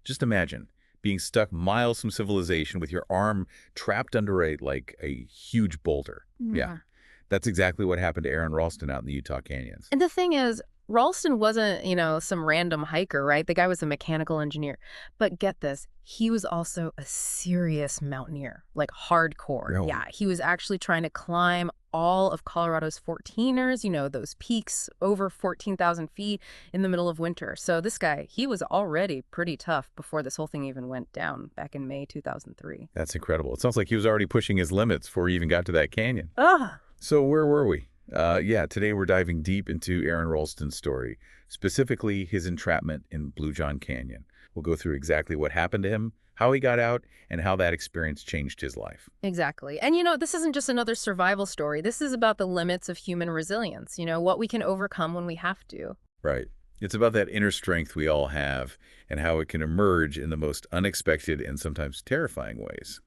Just imagine, being stuck miles from civilization with your arm trapped under a huge boulder. Yeah, Yeah. that's exactly what happened to Aron Ralston out in the Utah canyons. And the thing is, Ralston wasn't, some random hiker, right? The guy was a mechanical engineer. But get this, he was also a serious mountaineer, like hardcore. Really? Yeah, he was actually trying to climb all of Colorado's 14ers, those peaks over 14,000 feet in the middle of winter. So this guy, he was already pretty tough before this whole thing even went down back in May 2003. That's incredible. It sounds like he was already pushing his limits before he even got to that canyon. Ugh. So where were we? Yeah, today we're diving deep into Aron Ralston's story, specifically his entrapment in Blue John Canyon. We'll go through exactly what happened to him, how he got out, and how that experience changed his life. Exactly. And this isn't just another survival story. This is about the limits of human resilience, what we can overcome when we have to. Right. It's about that inner strength we all have and how it can emerge in the most unexpected and sometimes terrifying ways.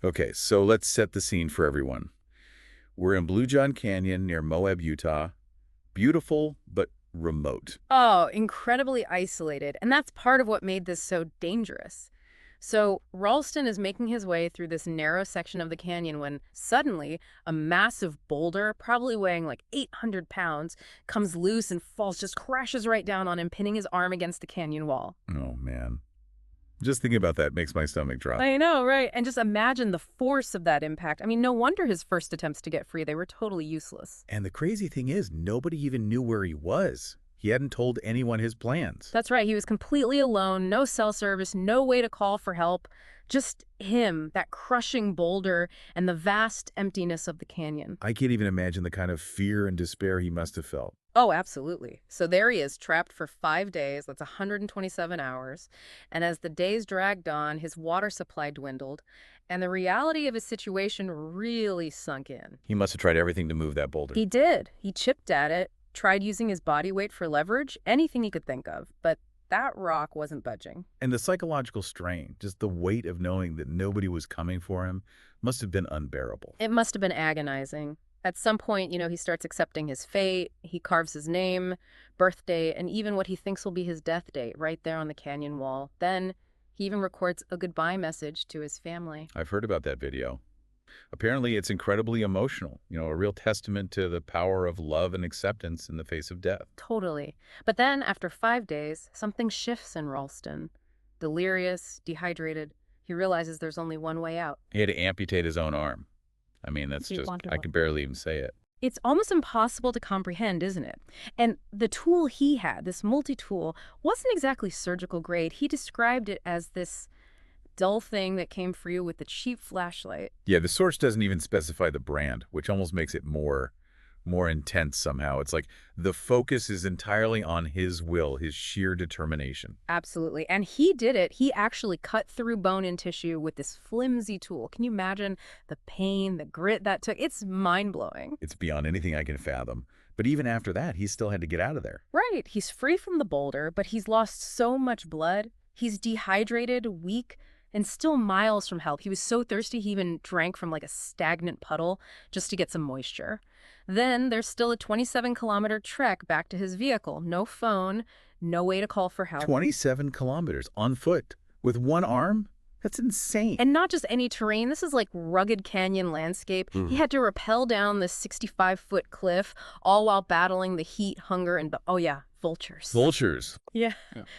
Okay, so let's set the scene for everyone. We're in Blue John Canyon near Moab, Utah. Beautiful, but remote. Oh, incredibly isolated. And that's part of what made this so dangerous. So Ralston is making his way through this narrow section of the canyon when suddenly a massive boulder, probably weighing like 800 pounds, comes loose and falls, just crashes right down on him, pinning his arm against the canyon wall. Oh, man. Just thinking about that makes my stomach drop. I know, right? And just imagine the force of that impact. I mean, no wonder his first attempts to get free, they were totally useless. And the crazy thing is, nobody even knew where he was. He hadn't told anyone his plans. That's right. He was completely alone, no cell service, no way to call for help. Just him, that crushing boulder, and the vast emptiness of the canyon. I can't even imagine the kind of fear and despair he must have felt. Oh, absolutely. So there he is, trapped for 5 days. That's 127 hours. And as the days dragged on, his water supply dwindled, and the reality of his situation really sunk in. He must have tried everything to move that boulder. He did. He chipped at it, tried using his body weight for leverage, anything he could think of. But that rock wasn't budging. And the psychological strain, just the weight of knowing that nobody was coming for him, must have been unbearable. It must have been agonizing. At some point, he starts accepting his fate. He carves his name, birthday, and even what he thinks will be his death date right there on the canyon wall. Then he even records a goodbye message to his family. I've heard about that video. Apparently, it's incredibly emotional, a real testament to the power of love and acceptance in the face of death. Totally. But then, after 5 days, something shifts in Ralston. Delirious, dehydrated, he realizes there's only one way out. He had to amputate his own arm. I mean, that's just, I can barely even say it. It's almost impossible to comprehend, isn't it? And the tool he had, this multi-tool, wasn't exactly surgical grade. He described it as this dull thing that came for you with a cheap flashlight. Yeah, the source doesn't even specify the brand, which almost makes it more intense somehow. It's like the focus is entirely on his will, his sheer determination. Absolutely. And he did it. He actually cut through bone and tissue with this flimsy tool. Can you imagine the pain, the grit that took? It's mind-blowing. It's beyond anything I can fathom. But even after that, he still had to get out of there. Right. He's free from the boulder, but he's lost so much blood. He's dehydrated, weak, and still miles from help. He was so thirsty he even drank from like a stagnant puddle just to get some moisture. Then there's still a 27-kilometer trek back to his vehicle. No phone, no way to call for help. 27 kilometers on foot with one arm? That's insane. And not just any terrain. This is like rugged canyon landscape. He had to rappel down this 65-foot cliff, all while battling the heat, hunger, and, oh yeah, vultures. Vultures. Yeah.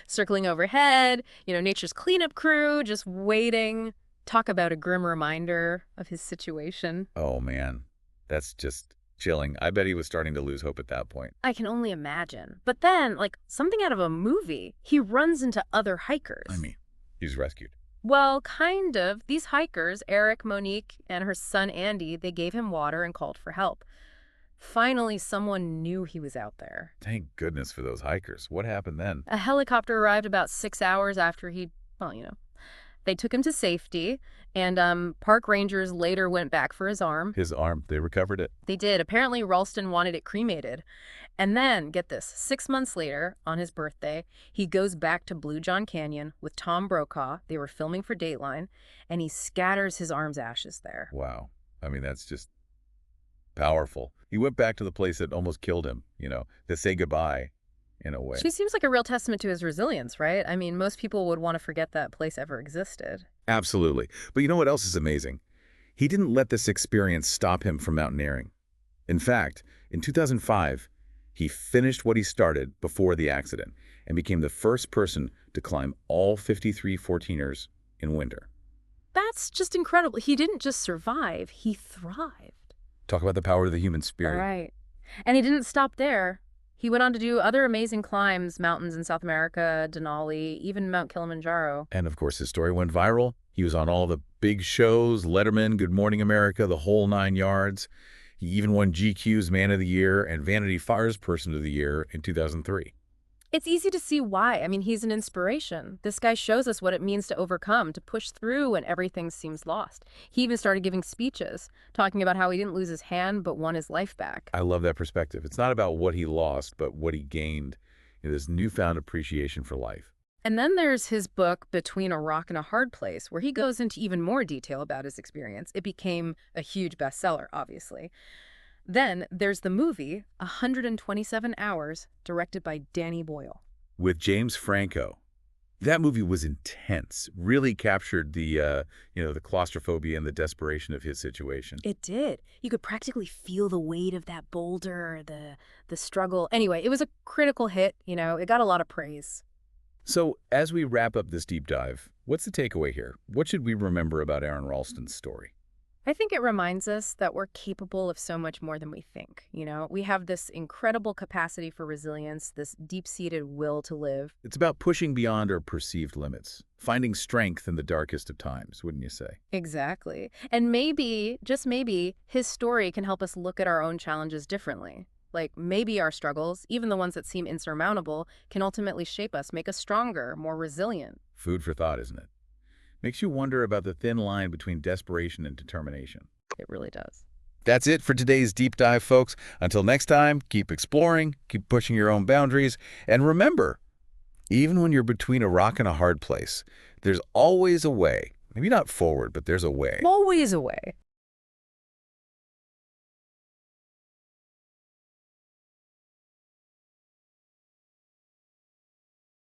Circling overhead, nature's cleanup crew just waiting. Talk about a grim reminder of his situation. Oh, man. That's just chilling. I bet he was starting to lose hope at that point. I can only imagine. But then, like something out of a movie, he runs into other hikers. I mean, he's rescued. Well, kind of. These hikers, Eric, Monique, and her son Andy, they gave him water and called for help. Finally, someone knew he was out there. Thank goodness for those hikers. What happened then? A helicopter arrived about 6 hours after they took him to safety, and park rangers later went back for his arm. His arm, they recovered it. They did. Apparently, Ralston wanted it cremated. And then, get this, 6 months later, on his birthday, he goes back to Blue John Canyon with Tom Brokaw. They were filming for Dateline, and he scatters his arm's ashes there. Wow. I mean, that's just powerful. He went back to the place that almost killed him, to say goodbye. in a way. She seems like a real testament to his resilience, right? I mean, most people would want to forget that place ever existed. Absolutely. But you know what else is amazing? He didn't let this experience stop him from mountaineering. In fact, in 2005, he finished what he started before the accident and became the first person to climb all 53 14ers in winter. That's just incredible. He didn't just survive, he thrived. Talk about the power of the human All spirit. right. And he didn't stop there. He went on to do other amazing climbs, mountains in South America, Denali, even Mount Kilimanjaro. And of course, his story went viral. He was on all the big shows, Letterman, Good Morning America, the whole 9 yards. He even won GQ's Man of the Year and Vanity Fair's Person of the Year in 2003. It's easy to see why. I mean, he's an inspiration. This guy shows us what it means to overcome, to push through when everything seems lost. He even started giving speeches, talking about how he didn't lose his hand but won his life back. I love that perspective. It's not about what he lost, but what he gained, this newfound appreciation for life. And then there's his book, Between a Rock and a Hard Place, where he goes into even more detail about his experience. It became a huge bestseller, obviously. Then there's the movie, 127 Hours, directed by Danny Boyle. With James Franco. That movie was intense, really captured the claustrophobia and the desperation of his situation. It did. You could practically feel the weight of that boulder, the struggle. Anyway, it was a critical hit, it got a lot of praise. So, as we wrap up this deep dive, what's the takeaway here? What should we remember about Aron Ralston's story? I think it reminds us that we're capable of so much more than we think. We have this incredible capacity for resilience, this deep-seated will to live. It's about pushing beyond our perceived limits, finding strength in the darkest of times, wouldn't you say? Exactly. And maybe, just maybe, his story can help us look at our own challenges differently. Like maybe our struggles, even the ones that seem insurmountable, can ultimately shape us, make us stronger, more resilient. Food for thought, isn't it? Makes you wonder about the thin line between desperation and determination. It really does. That's it for today's deep dive, folks. Until next time, keep exploring, keep pushing your own boundaries, and remember, even when you're between a rock and a hard place, there's always a way. Maybe not forward, but there's a way. Always a way.